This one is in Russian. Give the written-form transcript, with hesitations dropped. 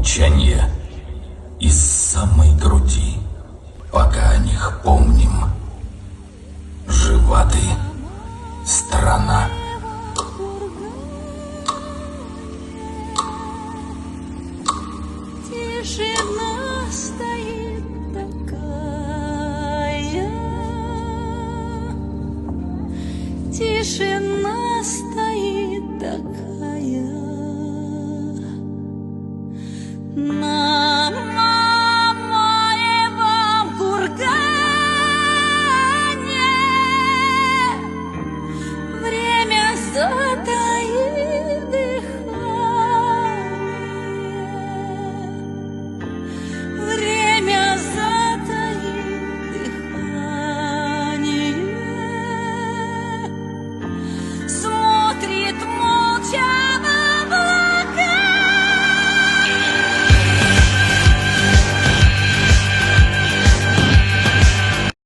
молчание из самой груди, пока о них помним. Жива ты, страна. Тишина стоит такая, тишина стоит такая.